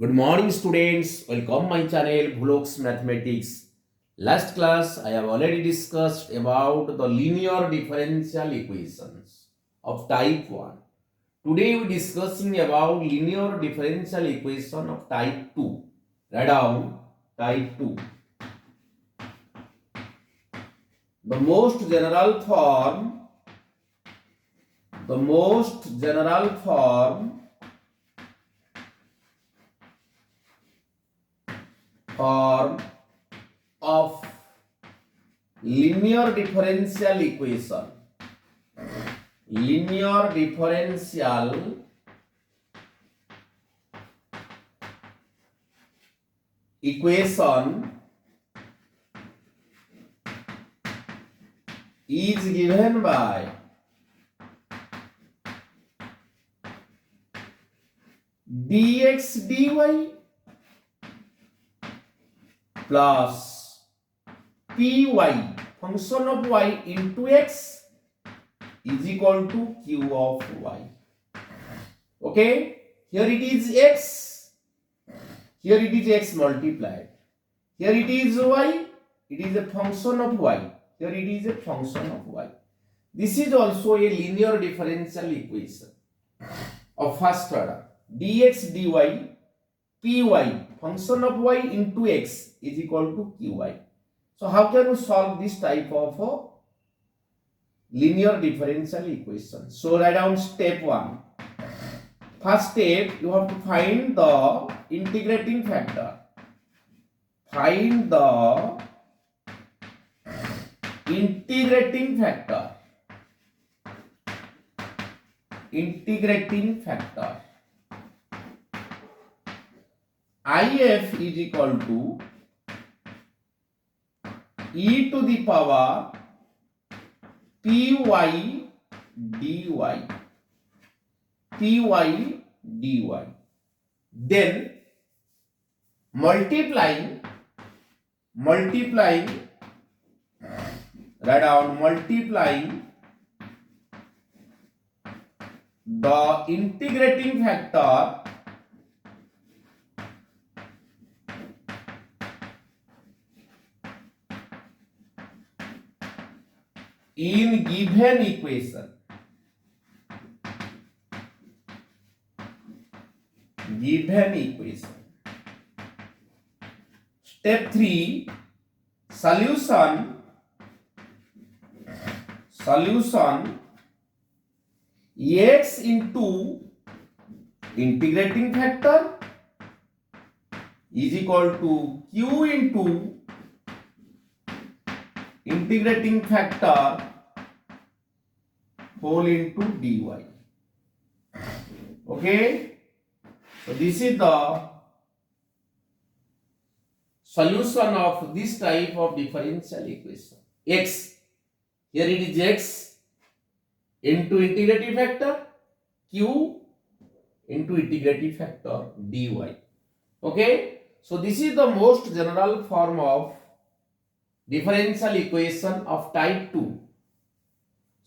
Good morning, students. Welcome my channel Bhuloks Mathematics. Last class I have already discussed about the linear differential equations of type 1. Today we are discussing about linear differential equation of type 2. Write down type 2. The most general form of linear differential equation is given by dx dy plus py function of y into x is equal to q of y. Okay, here it is x, here it is x multiplied, here it is y, it is a function of y, here it is a function of y. This is also a linear differential equation of first order. Dx dy py function of y into x is equal to qy. So how can you solve this type of linear differential equation? So write down step 1. First step, you have to find the integrating factor. Find the integrating factor. IF is equal to e to the power py dy. Then multiplying, write down multiplying the integrating factor in given equation. Step 3, solution x into integrating factor is equal to q into integrating factor whole into dy. Okay, so this is the solution of this type of differential equation. X, here it is x into integrative factor q into integrative factor dy. Okay, so this is the most general form of differential equation of type 2.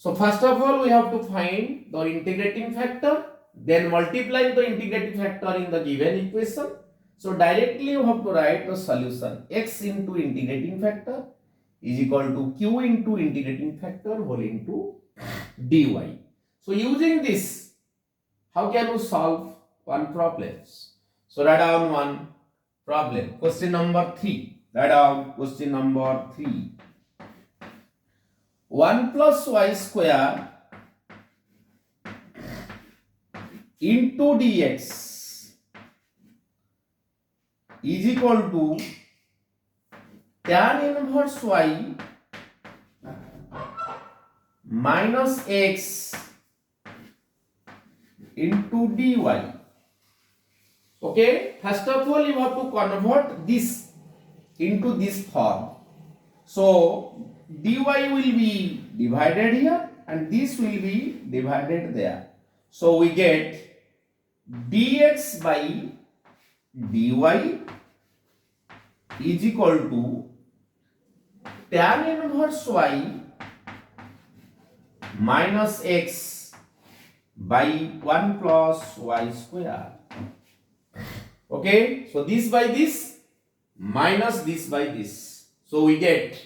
So first of all, we have to find the integrating factor, then multiply the integrating factor in the given equation. So directly you have to write the solution. X into integrating factor is equal to q into integrating factor whole into dy. So using this, how can you solve one problem? So write down one problem. Question number 3. Write down question number 3. 1 plus y square into dx is equal to tan inverse y minus x into dy. Okay, first of all you have to convert this into this form. So dy will be divided here and this will be divided there. So we get dx by dy is equal to tan inverse y minus x by 1 plus y square. Okay, so this by this minus this by this. So we get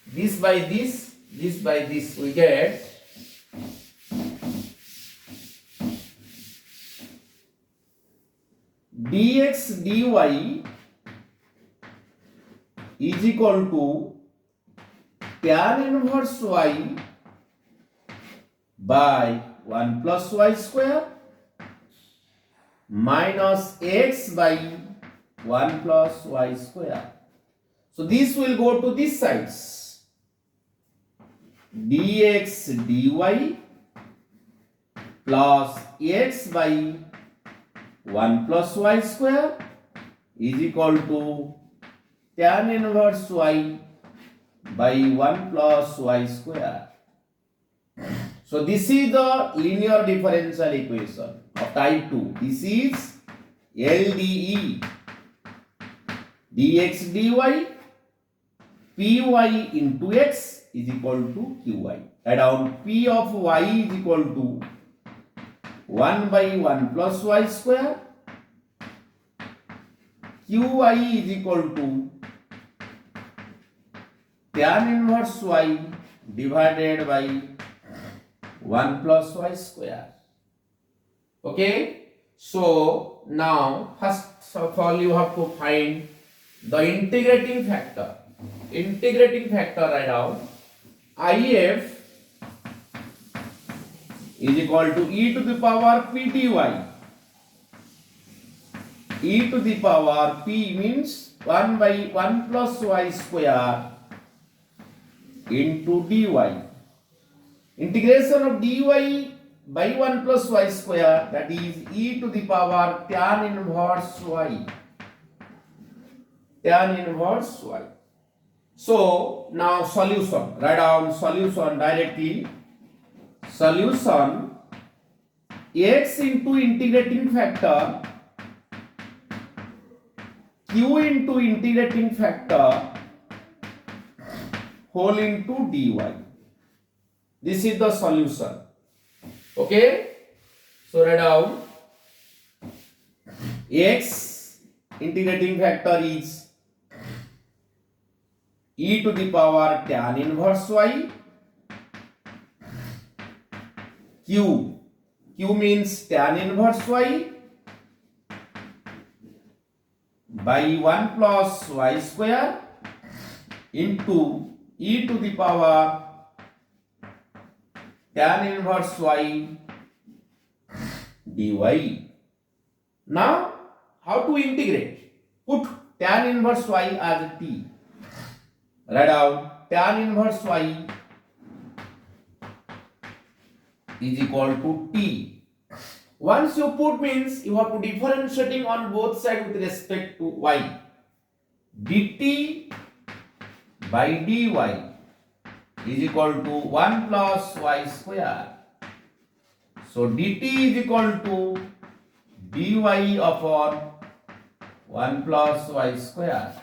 this by this by this, we get dx dy is equal to tan inverse y by 1 plus y square minus x by 1 plus y square. So this will go to this sides. Dx dy plus x by 1 plus y square is equal to tan inverse y by 1 plus y square. So this is the linear differential equation of type 2. This is LDE. Dx dy py into x is equal to qy. Add on p of y is equal to 1 by 1 plus y square. Qy is equal to tan inverse y divided by 1 plus y square. Okay, so now first of all you have to find the integrating factor. Integrating factor, write down if is equal to e to the power p dy. E to the power p means 1 by 1 plus y square into dy. Integration of dy by 1 plus y square, that is e to the power tan inverse y. Tan inverse y. So now solution. Write down solution directly. Solution x into integrating factor q into integrating factor whole into dy. This is the solution. Okay, so write down x integrating factor is e to the power tan inverse y. Q means tan inverse y by 1 plus y square into e to the power tan inverse y dy. Now how to integrate? Put tan inverse y as t. Write down tan inverse y is equal to t. Once you put means you have to differentiating on both sides with respect to y. dt by dy is equal to 1 plus y square. So dt is equal to dy upon 1 plus y square.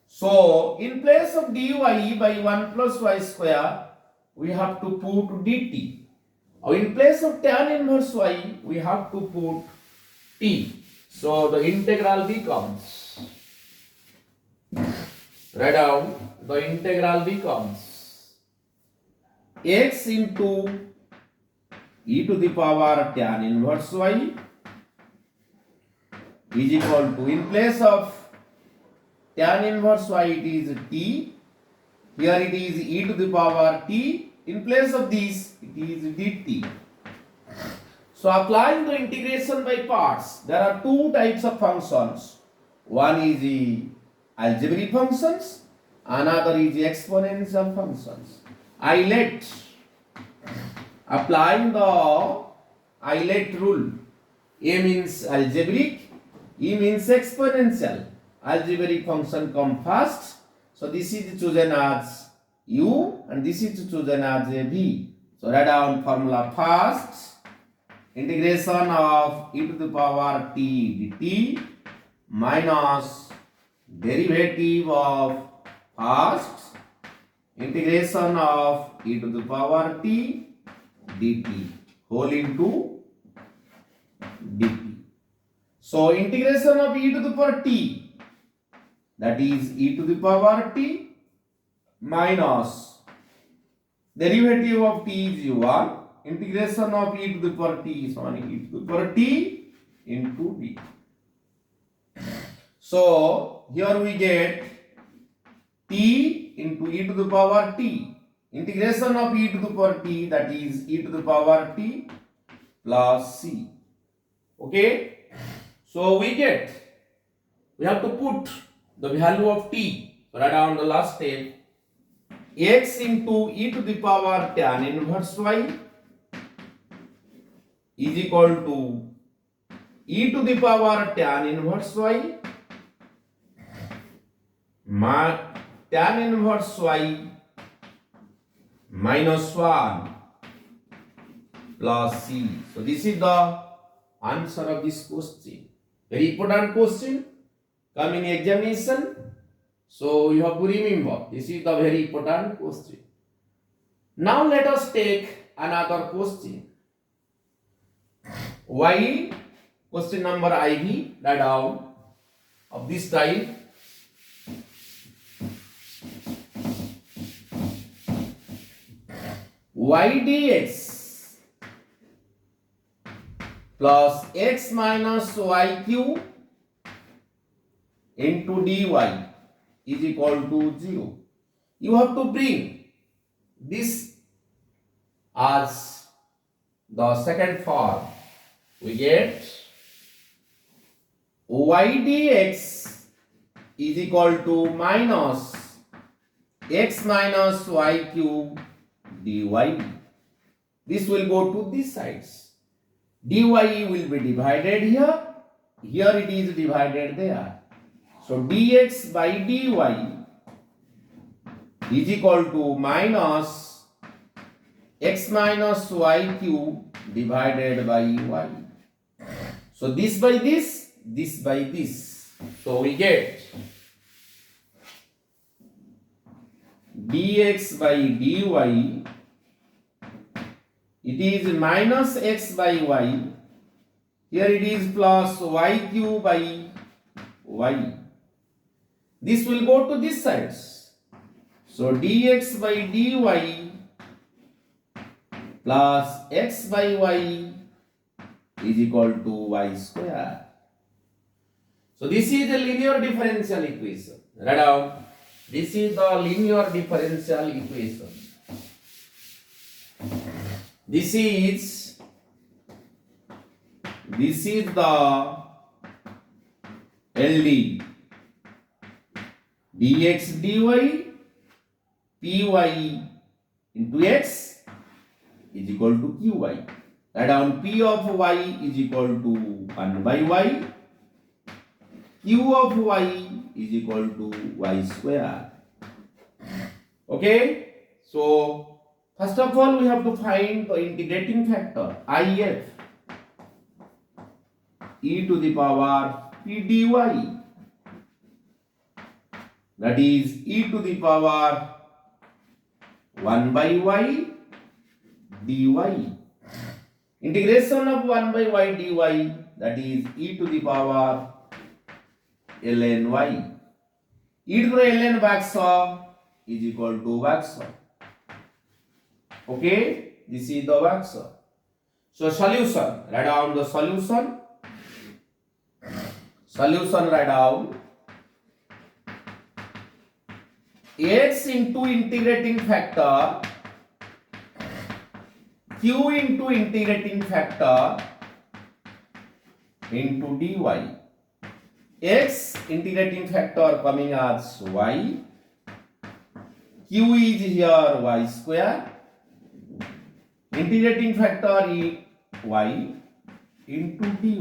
So in place of dy by 1 plus y square, we have to put dt. Or in place of tan inverse y, we have to put t. So the integral becomes, write down, the integral becomes x into e to the power tan inverse y is equal to, in place of tan inverse y it is t, here it is e to the power t, in place of this it is dt. So applying the integration by parts, there are two types of functions. One is the algebraic functions, another is the exponential functions. Applying the Eilert rule, a means algebraic, e means exponential. Algebraic function come first, so this is chosen as u and this is chosen as a v. So write down formula first. Integration of e to the power t dt minus derivative of first integration of e to the power t dt whole into dt. So integration of e to the power t, that is e to the power t minus derivative of t is 1. Integration of e to the power t is only e to the power t into d. So here we get t into e to the power t. Integration of e to the power t, that is e to the power t plus c. Okay. So we have to put the value of t. So write down the last step. X into e to the power tan inverse y is equal to e to the power tan inverse y tan inverse y minus 1 plus c. So this is the answer of this question. Very important question coming examination. So you have to remember, this is the very important question. Now let us take another question. Y, question number IV, write down of this type. Y dx plus x minus y cube into dy is equal to 0. You have to bring this as the second form. We get y dx is equal to minus x minus y cube dy. This will go to these sides. Dy will be divided here. Here it is divided there. So dx by dy is equal to minus x minus y cube divided by y. So this by this, this by this. So we get dx by dy, it is minus x by y. Here it is plus y cube by y. This will go to this sides. So dx by dy plus x by y is equal to y square. So this is the linear differential equation. Write down. This is the linear differential equation. This is the LD dx dy py into x is equal to qy. Write down p of y is equal to 1 by y. Q of y is equal to y square. Okay. So first of all we have to find the integrating factor if e to the power p dy, that is e to the power 1 by y dy. Integration of 1 by y dy, that is e to the power ln y. E to the ln Baxter is equal to Baxter. Okay, this is the Baxter. So solution, write down the solution. Solution, write down x into integrating factor q into integrating factor into dy. X integrating factor coming as y, q is here y square, integrating factor is y into dy.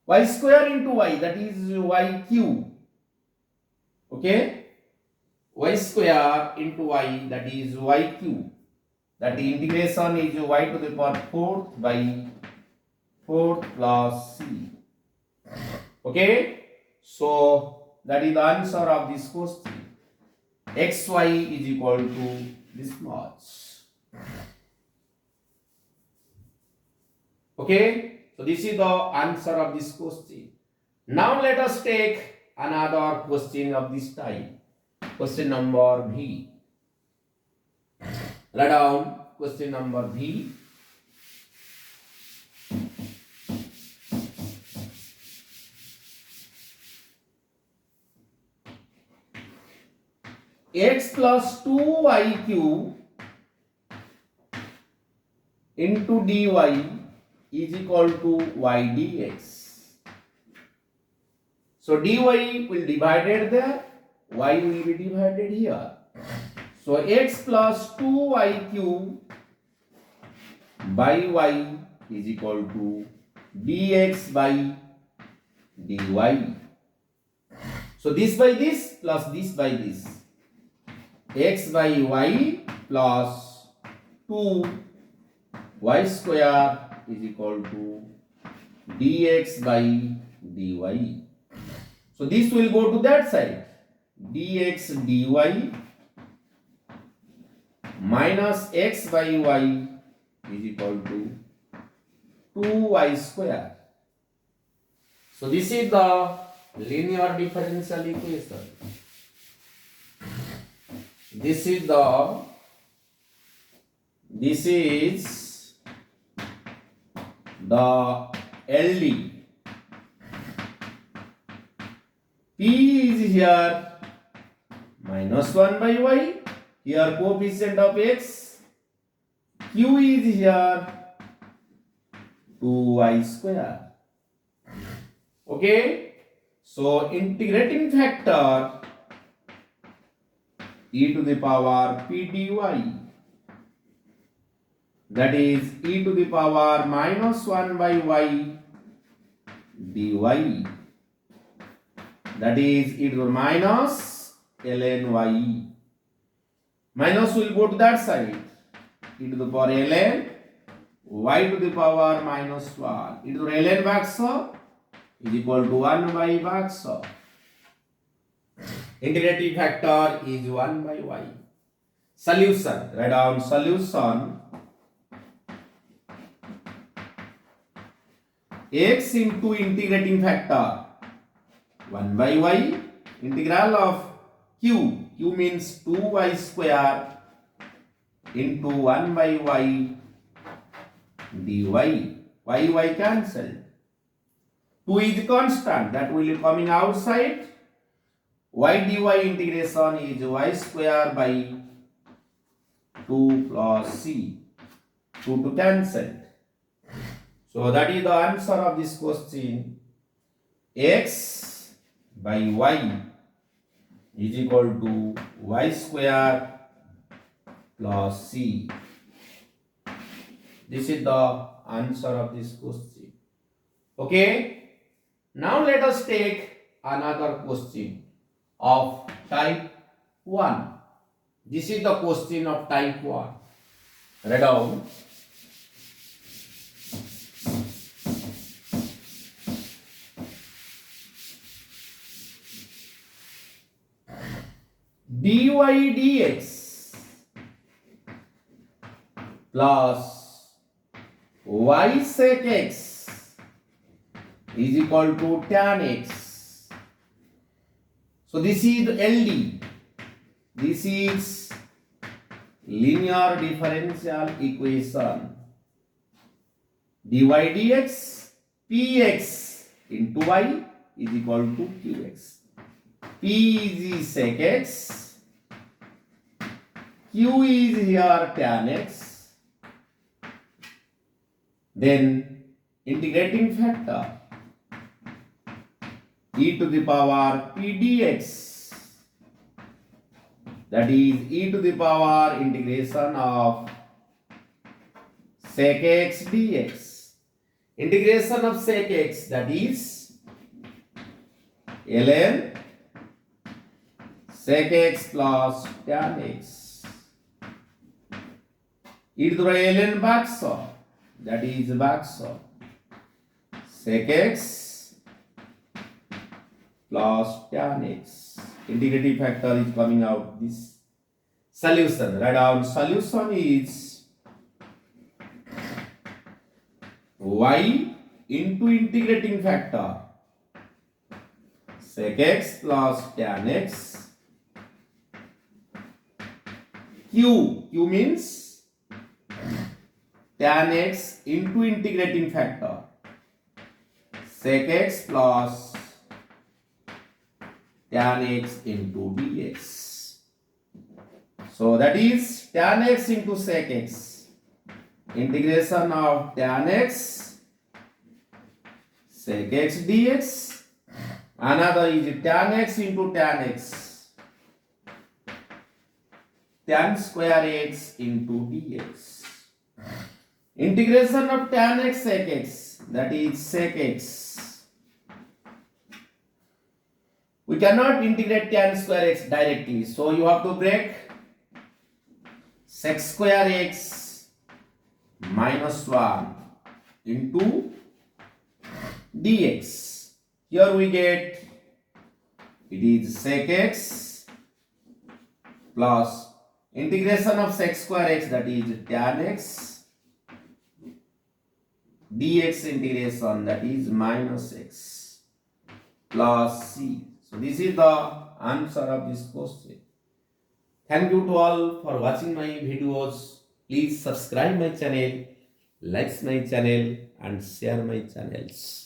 Y square into y, that is y cube. Okay, y square into y, that is y cube. That the integration is y to the power 4th by 4th plus c. Okay, so that is the answer of this question. Xy is equal to this much. Okay, So this is the answer of this question. Now let us take another question of this type. Question number B. Write down question number B. X plus 2y cube into dy is equal to y dx. So dy will be divided there, y will be divided here. So x plus 2y cube by y is equal to dx by dy. So this by this plus this by this. X by y plus 2y square is equal to dx by dy. So this will go to that side. Dx dy minus x by y is equal to 2y square. So this is the linear differential equation. This is the LD. P is here minus 1 by y. Here coefficient of x. Q is here 2y square. Okay. So integrating factor e to the power p dy, that is e to the power minus 1 by y dy, that is e to the minus ln y. Minus will go to that side, e to the power ln y to the power minus 1, e to the ln Bhagsha is equal to 1 by Bhagsha. Integrating factor is 1 by y. Solution. Write down solution. X into integrating factor 1 by y. Integral of q. Q means 2y square into 1 by y dy. Y cancelled. 2 is constant. That will be coming outside. Y dy integration is y square by 2 plus c. 2 to cancel. So that is the answer of this question. X by y is equal to y square plus c. This is the answer of this question. Okay. Now let us take another question of type 1. This is the question of type 1. Write down. Dy dx plus y sec x is equal to tan x. So this is LD. This is linear differential equation. Dy dx px into y is equal to qx. P is sec x. Q is here tan x. Then integrating factor e to the power p dx, that is e to the power integration of sec x dx. Integration of sec x, that is ln sec x plus tan x. E to the power ln Bhagsha, that is Bhagsha. Sec x plus tan x. Integrating factor is coming out this. Solution. Write down solution is y into integrating factor sec x plus tan x. Q means tan x into integrating factor sec x plus tan x into dx. So that is tan x into sec x. Integration of tan x sec x dx. Another is tan x into tan x tan square x into dx. Integration of tan x sec x, that is sec x. We cannot integrate tan square x directly, so you have to break sec square x minus 1 into dx. Here we get it is sec x plus integration of sec square x, that is tan x dx integration, that is minus x plus c. So this is the answer of this question. Thank you to all for watching my videos. Please subscribe my channel, like my channel and share my channels.